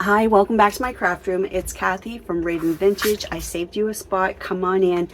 Hi, welcome back to my craft room. It's Kathy from Raven Vintage. I saved you a spot. Come on in.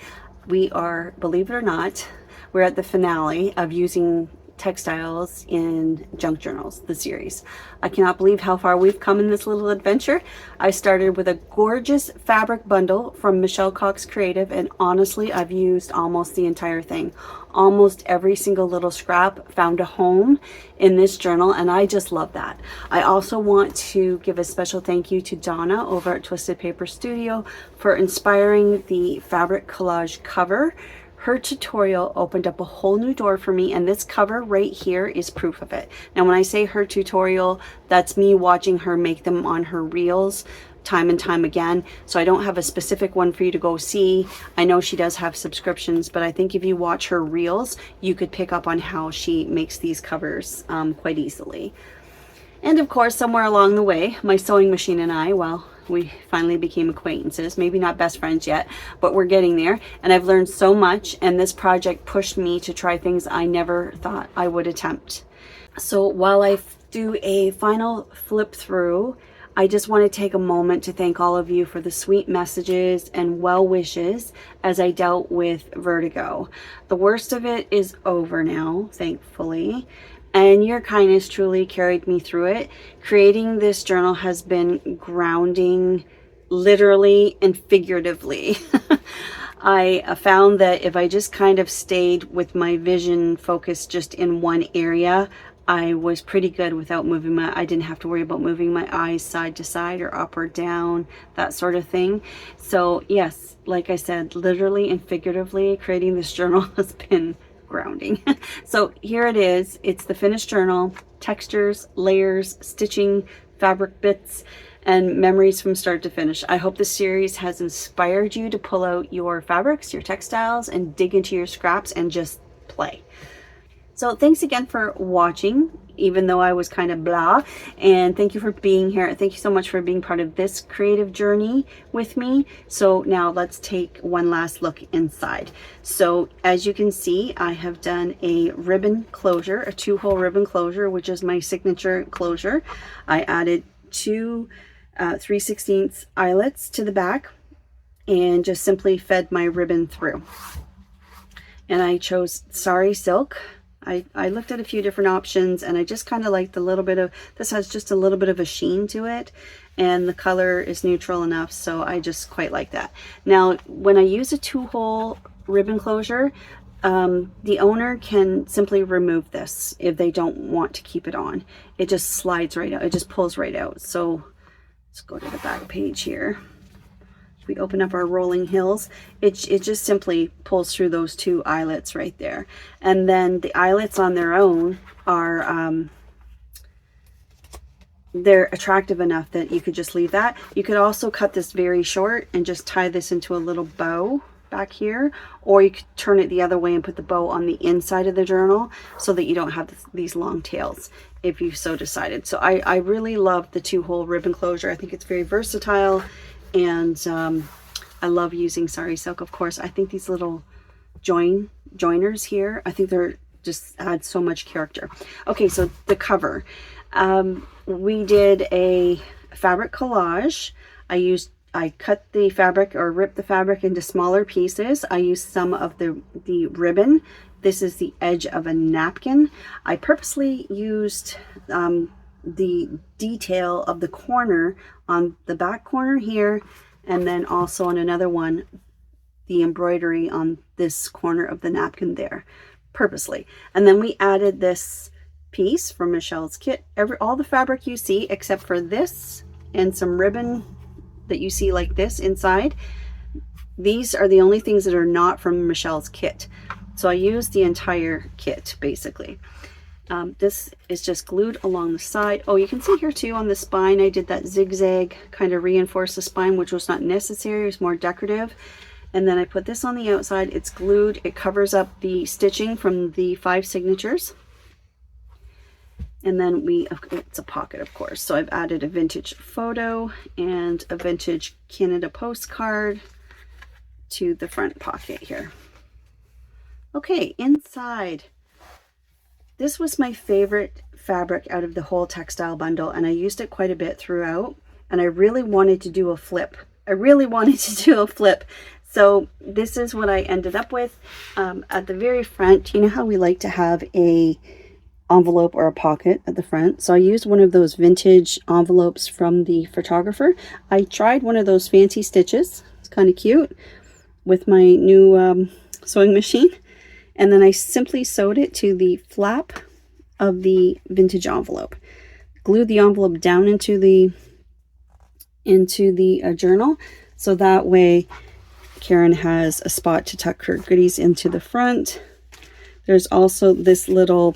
We are, believe it or not, we're at the finale of using textiles in junk journals, the series. I cannot believe how far we've come in this little adventure. I started with a gorgeous fabric bundle from Michelle Cox Creative, and honestly, I've used almost the entire thing. Almost every single little scrap found a home in this journal, and I just love that. I also want to give a special thank you to Donna over at Twisted Paper Studio for inspiring the fabric collage cover. Her tutorial opened up a whole new door for me, and this cover right here is proof of it. Now, when I say her tutorial, that's me watching her make them on her reels time and time again. So I don't have a specific one for you to go see. I know she does have subscriptions, but I think if you watch her reels, you could pick up on how she makes these covers quite easily. And of course, somewhere along the way, my sewing machine and I, well, we finally became acquaintances. Maybe not best friends yet, but we're getting there. And I've learned so much, and this project pushed me to try things I never thought I would attempt. So while I do a final flip through, I just want to take a moment to thank all of you for the sweet messages and well wishes as I dealt with vertigo. The worst of it is over now, thankfully, and your kindness truly carried me through it. Creating this journal has been grounding, literally and figuratively. I found that if I just kind of stayed with my vision focused just in one area, I was pretty good without moving I didn't have to worry about moving my eyes side to side or up or down, that sort of thing. So yes, like I said, literally and figuratively, creating this journal has been grounding. So here it is. It's the finished journal, textures, layers, stitching, fabric bits, and memories from start to finish. I hope this series has inspired you to pull out your fabrics, your textiles, and dig into your scraps and just play. So thanks again for watching, even though I was kind of blah, and thank you for being here. Thank you so much for being part of this creative journey with me. So now let's take one last look inside. So as you can see, I have done a ribbon closure, a 2-hole ribbon closure, which is my signature closure. I added two 3/16 eyelets to the back and just simply fed my ribbon through. And I chose sari silk. I looked at a few different options, and I just kind of like the little bit of, this has just a little bit of a sheen to it, and the color is neutral enough, so I just quite like that. Now, when I use a 2-hole ribbon closure, the owner can simply remove this if they don't want to keep it on. It just slides right out. It just pulls right out. So let's go to the back page here. We open up our rolling hills, it just simply pulls through those 2 eyelets right there. And then the eyelets on their own are they're attractive enough that you could just leave that. You could also cut this very short and just tie this into a little bow back here, or you could turn it the other way and put the bow on the inside of the journal so that you don't have these long tails if you so decided. So I really love the 2-hole ribbon closure. I think it's very versatile. And I love using sari silk, of course. I think these little joiners here, I think they're just add so much character. Okay, so the cover. We did a fabric collage. I cut the fabric, or ripped the fabric into smaller pieces. I used some of the ribbon. This is the edge of a napkin. I purposely used the detail of the corner on the back corner here, and then also on another one, the embroidery on this corner of the napkin there, purposely. And then we added this piece from Michelle's kit. All the fabric you see except for this and some ribbon that you see like this inside, these are the only things that are not from Michelle's kit. So I used the entire kit basically. This is just glued along the side. Oh, you can see here too on the spine, I did that zigzag, kind of reinforce the spine, which was not necessary, it was more decorative. And then I put this on the outside, it's glued, it covers up the stitching from the 5 signatures. And then it's a pocket, of course. So I've added a vintage photo and a vintage Canada postcard to the front pocket here. Okay, inside. This was my favorite fabric out of the whole textile bundle, and I used it quite a bit throughout. and I really wanted to do a flip. I really wanted to do a flip. So this is what I ended up with. At the very front, you know how we like to have a envelope or a pocket at the front? So I used one of those vintage envelopes from the photographer. I tried one of those fancy stitches. It's kind of cute with my new sewing machine. And then I simply sewed it to the flap of the vintage envelope. Glued the envelope down into the journal, so that way Karen has a spot to tuck her goodies into the front. There's also this little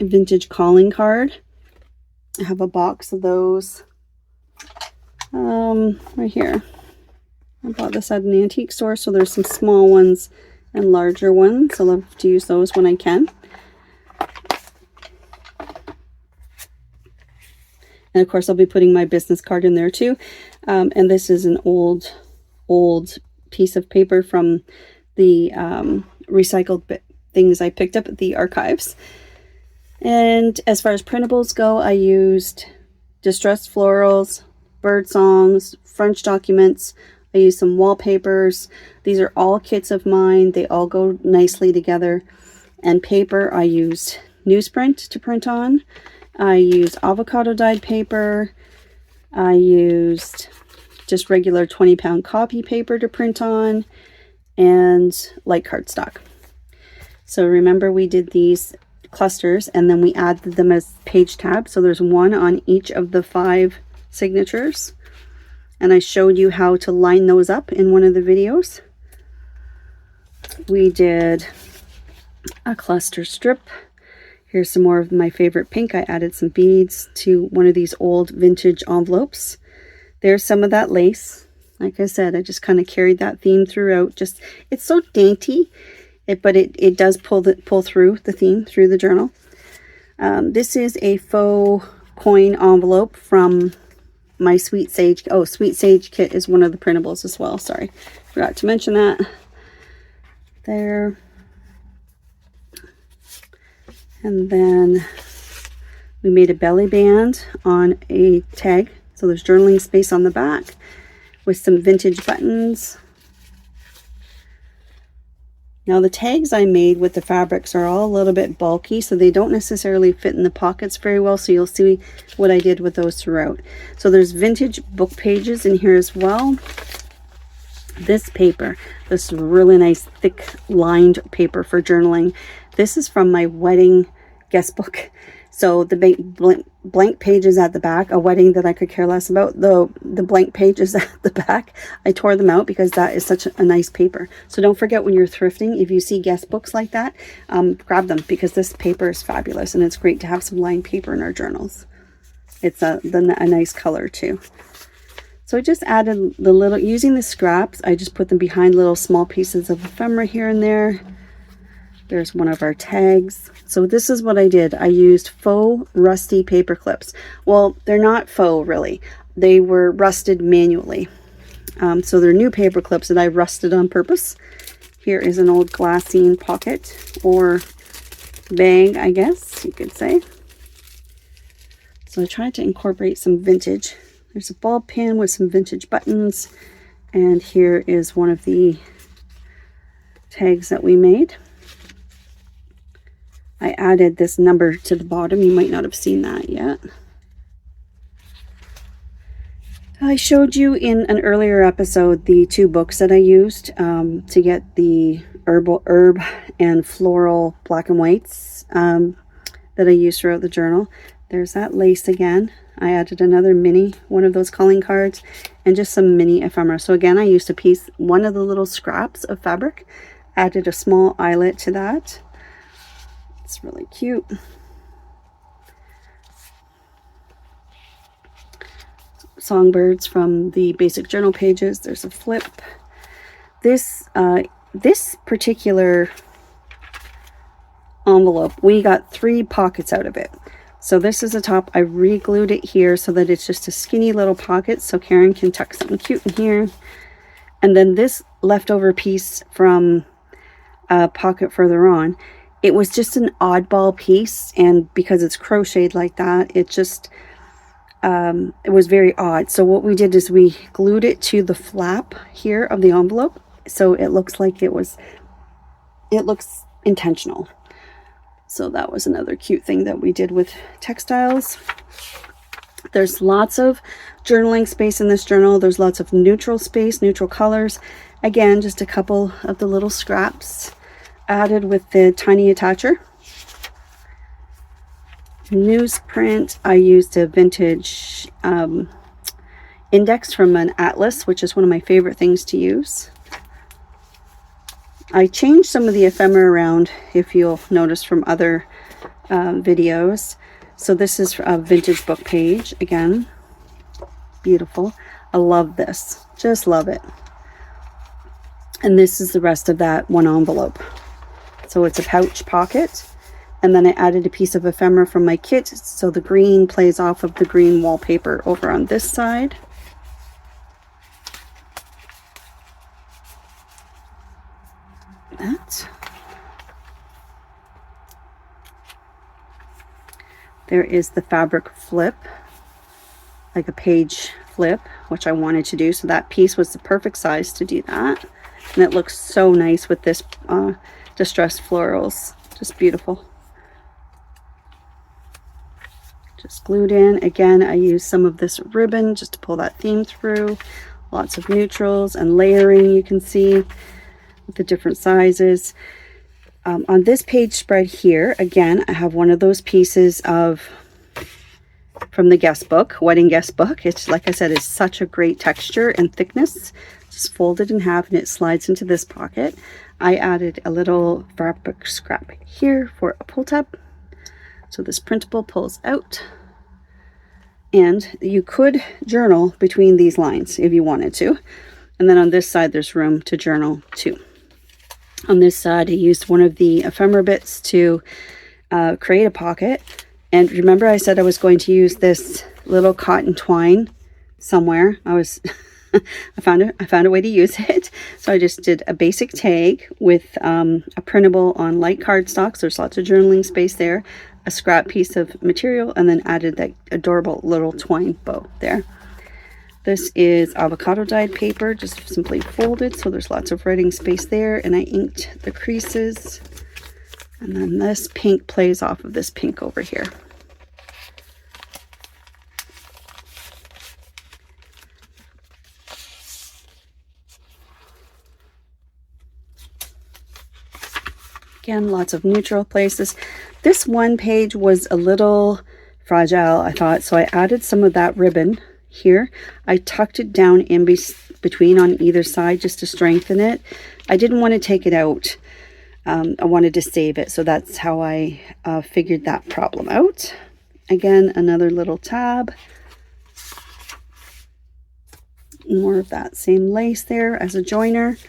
vintage calling card. I have a box of those right here. I bought this at an antique store, so there's some small ones and larger ones. I love to use those when I can. And of course, I'll be putting my business card in there too. And this is an old piece of paper from the recycled things I picked up at the archives. And as far as printables go, I used distressed florals, bird songs, French documents. I used some wallpapers. These are all kits of mine. They all go nicely together. And paper, I used newsprint to print on. I used avocado dyed paper. I used just regular 20-pound copy paper to print on, and light cardstock. So remember, we did these clusters and then we added them as page tabs. So there's one on each of the 5 signatures. And I showed you how to line those up in one of the videos. We did a cluster strip. Here's some more of my favorite pink. I added some beads to one of these old vintage envelopes. There's some of that lace. Like I said, I just kind of carried that theme throughout. Just, it's so dainty, but it does pull through the theme through the journal. This is a faux coin envelope from my Sweet Sage. Oh, Sweet Sage kit is one of the printables as well. Sorry, forgot to mention that. There. And then we made a belly band on a tag. So there's journaling space on the back with some vintage buttons. Now the tags I made with the fabrics are all a little bit bulky, so they don't necessarily fit in the pockets very well. So you'll see what I did with those throughout. So there's vintage book pages in here as well. This paper, this really nice thick lined paper for journaling. This is from my wedding guest book. So the blank pages at the back, a wedding that I could care less about, the blank pages at the back, I tore them out because that is such a nice paper. So don't forget, when you're thrifting, if you see guest books like that, grab them, because this paper is fabulous and it's great to have some lined paper in our journals. It's a nice color too. So I just added the little, using the scraps, I just put them behind little small pieces of ephemera here and there. There's one of our tags. So this is what I did. I used faux rusty paper clips. Well, they're not faux really. They were rusted manually. So they're new paper clips that I rusted on purpose. Here is an old glassine pocket or bag, I guess you could say. So I tried to incorporate some vintage. There's a ball pin with some vintage buttons. And here is one of the tags that we made. I added this number to the bottom. You might not have seen that yet. I showed you in an earlier episode the 2 books that I used to get the herb and floral black and whites that I used throughout the journal. There's that lace again. I added another mini, one of those calling cards, and just some mini ephemera. So again, I used one of the little scraps of fabric, added a small eyelet to that. It's really cute. Songbirds from the basic journal pages. There's a flip. This particular envelope, we got 3 pockets out of it. So this is the top. I re-glued it here so that it's just a skinny little pocket so Karen can tuck something cute in here. And then this leftover piece from a pocket further on, it was just an oddball piece, and because it's crocheted like that, it just, it was very odd. So what we did is we glued it to the flap here of the envelope, so it looks like it looks intentional. So that was another cute thing that we did with textiles. There's lots of journaling space in this journal. There's lots of neutral space, neutral colors. Again, just a couple of the little scraps added with the tiny attacher. Newsprint, I used a vintage index from an atlas, which is one of my favorite things to use. I changed some of the ephemera around, if you'll notice from other videos. So this is a vintage book page. Again, beautiful. I love this, just love it. And this is the rest of that one envelope. So it's a pouch pocket. And then I added a piece of ephemera from my kit, so the green plays off of the green wallpaper over on this side. That. There is the fabric flip, like a page flip, which I wanted to do. So that piece was the perfect size to do that. And it looks so nice with this distressed florals. Just beautiful. Just glued in. Again, I used some of this ribbon just to pull that theme through. Lots of neutrals and layering, you can see with the different sizes. On this page spread here, again, I have one of those pieces from the guest book, wedding guest book. It's, like I said, it's such a great texture and thickness. Just fold it in half and it slides into this pocket. I added a little fabric scrap here for a pull tab. So this printable pulls out, and you could journal between these lines if you wanted to. And then on this side, there's room to journal too. On this side, I used one of the ephemera bits to create a pocket. And remember I said I was going to use this little cotton twine somewhere. I found a way to use it. So I just did a basic tag with a printable on light cardstock. So there's lots of journaling space there. A scrap piece of material, and then added that adorable little twine bow there. This is avocado dyed paper, just simply folded, so there's lots of writing space there, and I inked the creases. And then this pink plays off of this pink over here. Again, lots of neutral places. This one page was a little fragile, I thought, so I added some of that ribbon here. I tucked it down in between on either side just to strengthen it. I didn't want to take it out. I wanted to save it, so that's how I figured that problem out. Again, another little tab. More of that same lace there as a joiner.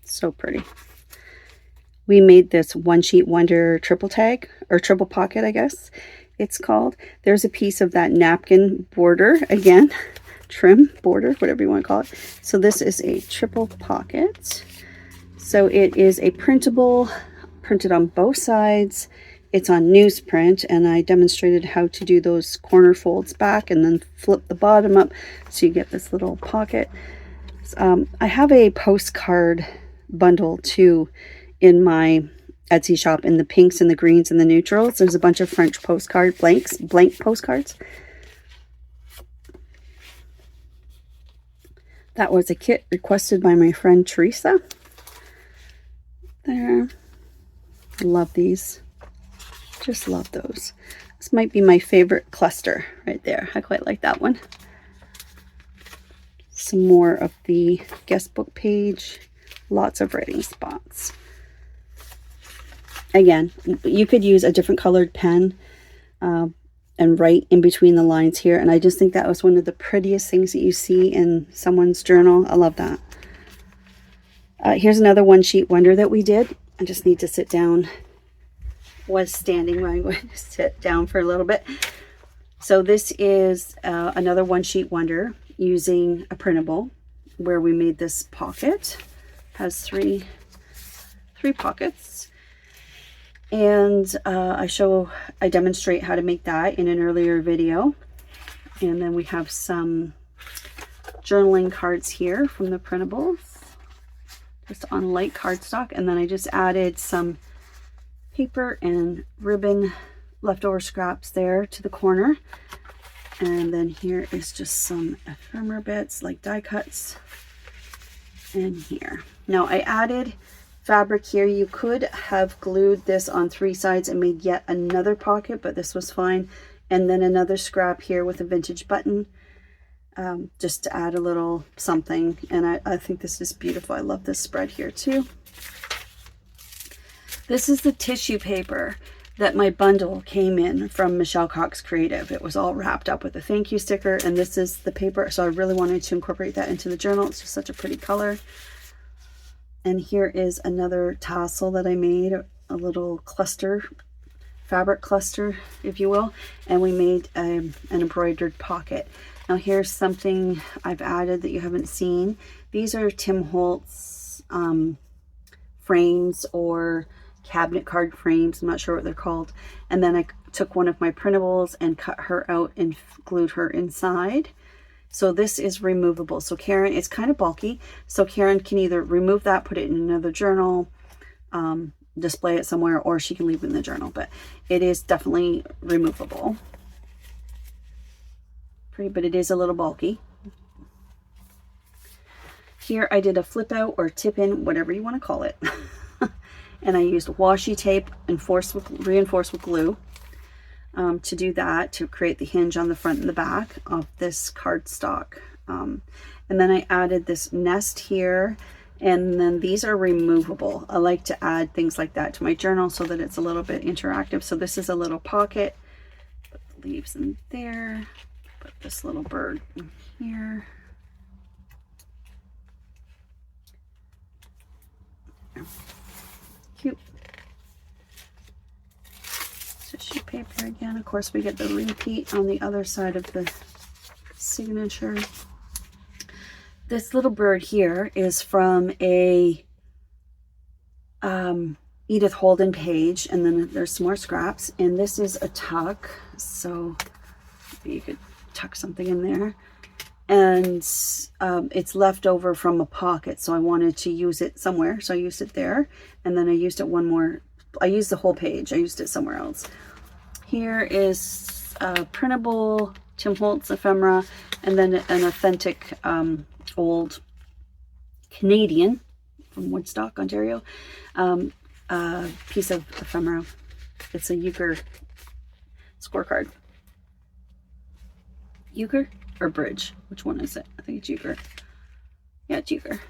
So pretty. We made this One Sheet Wonder triple tag, or triple pocket, I guess it's called. There's a piece of that napkin border, again, trim border, whatever you want to call it. So this is a triple pocket. So it is a printable, printed on both sides. It's on newsprint, and I demonstrated how to do those corner folds back and then flip the bottom up so you get this little pocket. I have a postcard bundle too in my Etsy shop, in the pinks and the greens and the neutrals. There's a bunch of French postcard blank postcards. That was a kit requested by my friend Teresa. There. Love these. Just love those. This might be my favorite cluster right there. I quite like that one. Some more of the guest book page. Lots of writing spots. Again, you could use a different colored pen and write in between the lines here. And I just think that was one of the prettiest things that you see in someone's journal. I love that. Here's another One Sheet Wonder that we did. I just need to sit down. Was standing, but I'm going to sit down for a little bit. So this is another One Sheet Wonder using a printable, where we made this pocket. Has three pockets. And I demonstrate how to make that in an earlier video. And then we have some journaling cards here from the printables, just on light cardstock. And then I just added some paper and ribbon leftover scraps there to the corner. And then here is just some ephemera bits like die cuts in here. Now I added fabric here. You could have glued this on 3 sides and made yet another pocket, but this was fine. And then another scrap here with a vintage button, just to add a little something. And I think this is beautiful. I love this spread here too. This is the tissue paper that my bundle came in from Michelle Cox Creative. It was all wrapped up with a thank you sticker, and this is the paper. So I really wanted to incorporate that into the journal. It's just such a pretty color. And here is another tassel that I made, a little cluster, fabric cluster, if you will. And we made an embroidered pocket. Now here's something I've added that you haven't seen. These are Tim Holtz frames, or cabinet card frames. I'm not sure what they're called. And then I took one of my printables and cut her out and glued her inside. So this is removable. So Karen, it's kind of bulky. So Karen can either remove that, put it in another journal, display it somewhere, or she can leave it in the journal. But it is definitely removable. Pretty, but it is a little bulky. Here I did a flip out or tip in, whatever you want to call it. And I used washi tape and reinforced with glue to do that, to create the hinge on the front and the back of this cardstock. And then I added this nest here, and then these are removable. I like to add things like that to my journal so that it's a little bit interactive. So this is a little pocket. Put the leaves in there. Put this little bird in here. Cute. Tissue paper again. Of course, we get the repeat on the other side of the signature. This little bird here is from a Edith Holden page, and then there's some more scraps. And this is a tuck, so maybe you could tuck something in there. And it's left over from a pocket, so I wanted to use it somewhere, so I used it there. And then I used it one more. I used the whole page. I used it somewhere else. Here is a printable Tim Holtz ephemera, and then an authentic old Canadian from Woodstock, Ontario, piece of ephemera. It's a euchre scorecard. Euchre or bridge? Which one is it? I think it's euchre. Yeah, it's euchre.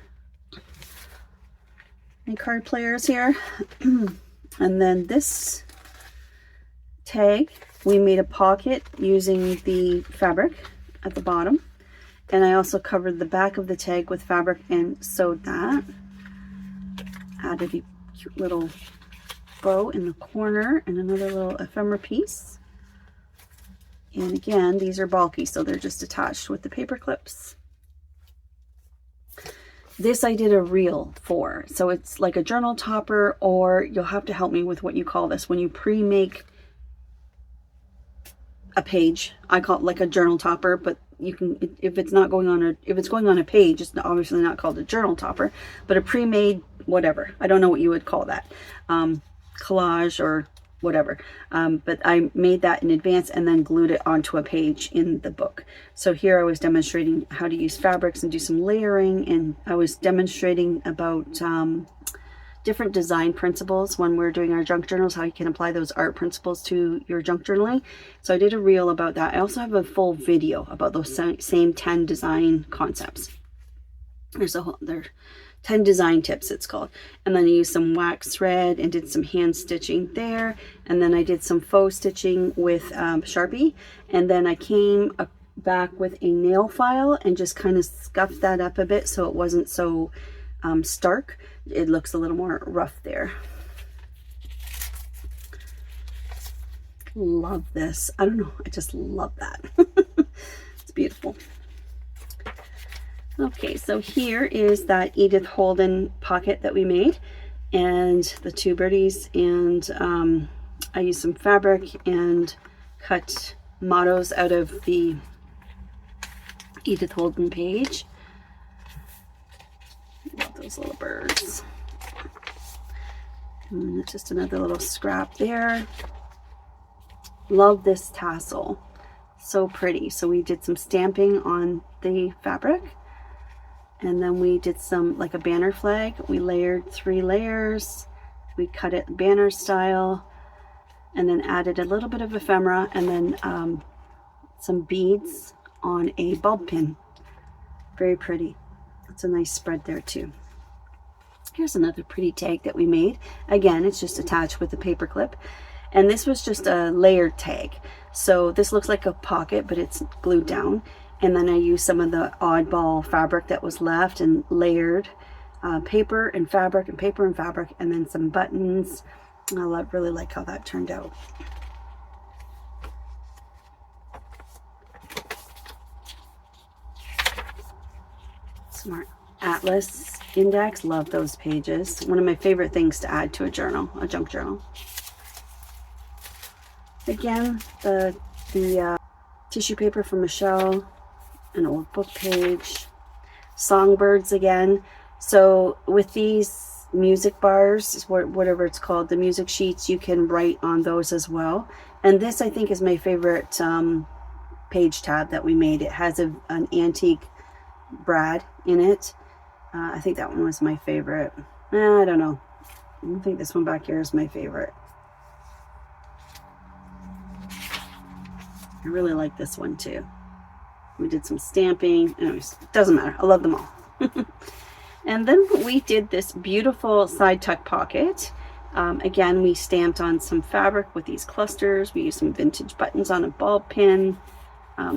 And card players here. And then this tag, we made a pocket using the fabric at the bottom. And I also covered the back of the tag with fabric and sewed that. Added a cute little bow in the corner and another little ephemera piece. And again, these are bulky, so they're just attached with the paper clips. This I did a reel for, so it's like a journal topper, or you'll have to help me with what you call this. When you pre-make a page, I call it like a journal topper, but you can, if it's going on a page, it's obviously not called a journal topper, but a pre-made whatever. I don't know what you would call that. Collage or whatever. But I made that in advance and then glued it onto a page in the book. So here I was demonstrating how to use fabrics and do some layering, and I was demonstrating about different design principles when we're doing our junk journals, how you can apply those art principles to your junk journaling. So I did a reel about that. I also have a full video about those same 10 design concepts. There's 10 design tips, it's called. And then I used some wax thread and did some hand stitching there. And then I did some faux stitching with Sharpie. And then I came back with a nail file and just kind of scuffed that up a bit so it wasn't so stark. It looks a little more rough there. Love this. I don't know, I just love that. It's beautiful. Okay, so here is that Edith Holden pocket that we made, and the two birdies, and I used some fabric and cut mottos out of the Edith Holden page. Love those little birds. And just another little scrap there. Love this tassel, so pretty. So we did some stamping on the fabric, and then we did some, like a banner flag. We layered 3 layers. We cut it banner style, and then added a little bit of ephemera, and then some beads on a bulb pin. Very pretty. It's a nice spread there too. Here's another pretty tag that we made. Again, it's just attached with a paper clip. And this was just a layered tag. So this looks like a pocket, but it's glued down. And then I used some of the oddball fabric that was left and layered paper and fabric and paper and fabric, and then some buttons. I really like how that turned out. Smart Atlas index, love those pages. One of my favorite things to add to a journal, a junk journal. Again, the tissue paper from Michelle, an old book page, songbirds again. So with these music bars, whatever it's called, the music sheets, you can write on those as well. And this, I think, is my favorite page tab that we made. It has an antique brad in it. I think that one was my favorite. I don't know. I don't think this one back here is my favorite. I really like this one too. We did some stamping. Anyways, doesn't matter. I love them all. And then we did this beautiful side tuck pocket. Again, we stamped on some fabric with these clusters. We used some vintage buttons on a bulb pin.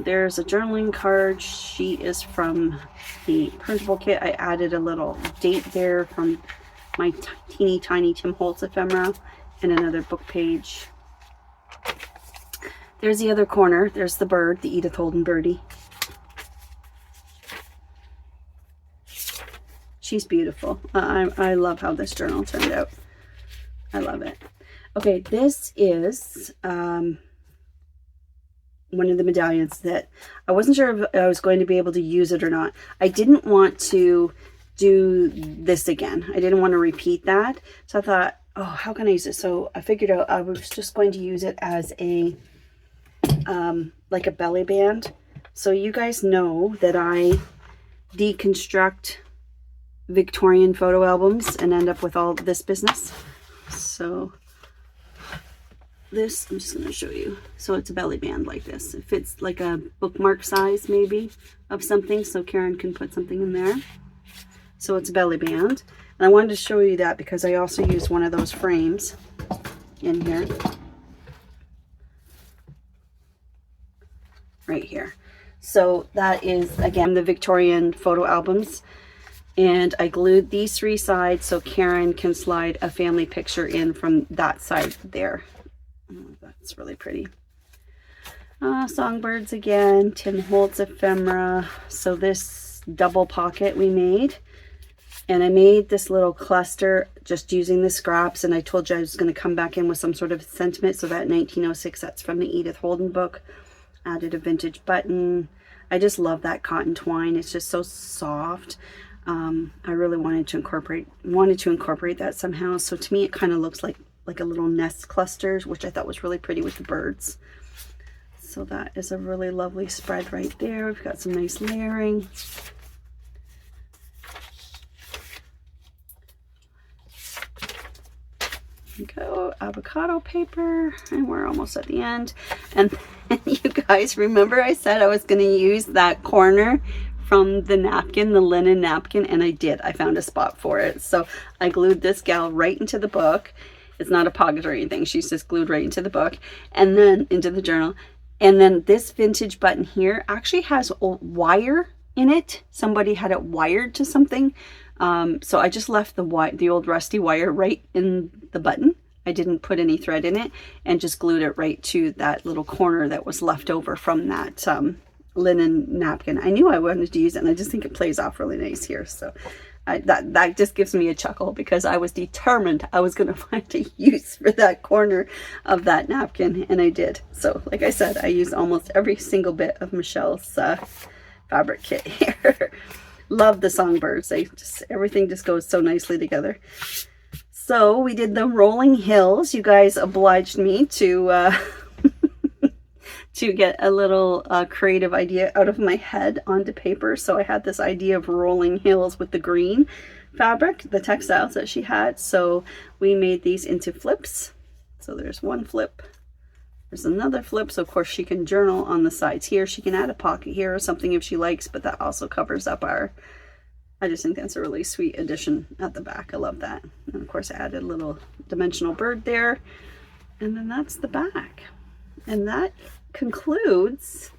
There's a journaling card. She is from the printable kit. I added a little date there from my teeny tiny Tim Holtz ephemera, and another book page. There's the other corner. There's the bird, the Edith Holden birdie. She's beautiful. I love how this journal turned out. I love it. Okay, this is one of the medallions that I wasn't sure if I was going to be able to use it or not. I didn't want to do this again. I didn't want to repeat that. So I thought, oh, how can I use it? So I figured out I was just going to use it as a like a belly band. So you guys know that I deconstruct Victorian photo albums and end up with all this business. So this, I'm just going to show you. So it's a belly band like this. It fits like a bookmark size maybe of something, so Karen can put something in there. So it's a belly band. And I wanted to show you that because I also used one of those frames in here. Right here. So that is, again, the Victorian photo albums. And I glued these 3 sides so Karen can slide a family picture in from that side there. Oh, that's really pretty. Songbirds again, Tim Holtz ephemera. So this double pocket we made. And I made this little cluster just using the scraps. And I told you I was going to come back in with some sort of sentiment. So that 1906, that's from the Edith Holden book. Added a vintage button. I just love that cotton twine. It's just so soft. I really wanted to incorporate that somehow. So to me, it kind of looks like a little nest cluster, which I thought was really pretty with the birds. So that is a really lovely spread right there. We've got some nice layering. Go avocado paper, and we're almost at the end. And then you guys remember I said I was going to use that corner from the napkin, the linen napkin, and I did. I found a spot for it. So I glued this gal right into the book. It's not a pocket or anything. She's just glued right into the book and then into the journal. And then this vintage button here actually has a wire in it. Somebody had it wired to something. So I just left the old rusty wire right in the button. I didn't put any thread in it and just glued it right to that little corner that was left over from that linen napkin. I knew I wanted to use it, and I just think it plays off really nice here. So That just gives me a chuckle because I was determined I was going to find a use for that corner of that napkin, and I did. So like I said, I used almost every single bit of Michelle's fabric kit here. Love the songbirds. Everything just goes so nicely together. So we did the rolling hills. You guys obliged me to to get a little creative idea out of my head onto paper. So I had this idea of rolling hills with the green fabric, the textiles that she had. So we made these into flips. So there's one flip, there's another flip. So of course she can journal on the sides here. She can add a pocket here or something if she likes, but that also covers up our, I just think that's a really sweet addition at the back. I love that. And of course I added a little dimensional bird there. And then that's the back. And that concludes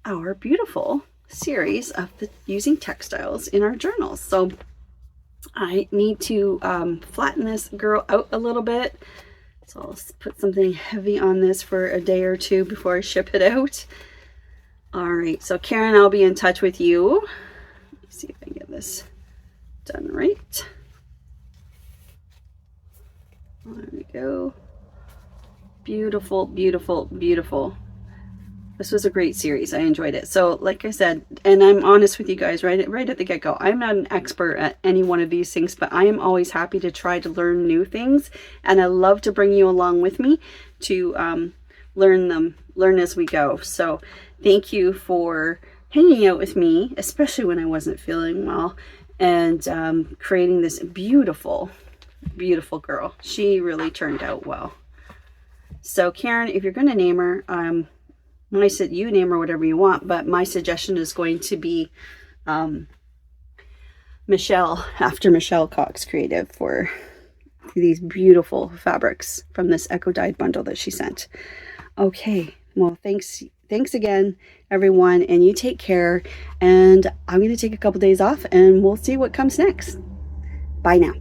our beautiful series of using textiles in our journals. So I need to flatten this girl out a little bit. So I'll put something heavy on this for a day or two before I ship it out. All right, so Karen, I'll be in touch with you. Let's see if I can get this done right. There we go. Beautiful, beautiful, beautiful. This was a great series. I enjoyed it. So like I said, and I'm honest with you guys right at the get-go, I'm not an expert at any one of these things, but I am always happy to try to learn new things, and I love to bring you along with me to learn as we go. So thank you for hanging out with me, especially when I wasn't feeling well, and creating this beautiful, beautiful girl. She really turned out well. So Karen, if you're going to name her, you name her whatever you want, but my suggestion is going to be Michelle, after Michelle Cox Creative, for these beautiful fabrics from this Eco Dyed bundle that she sent. Okay, well, thanks again, everyone, and you take care, and I'm going to take a couple days off, and we'll see what comes next. Bye now.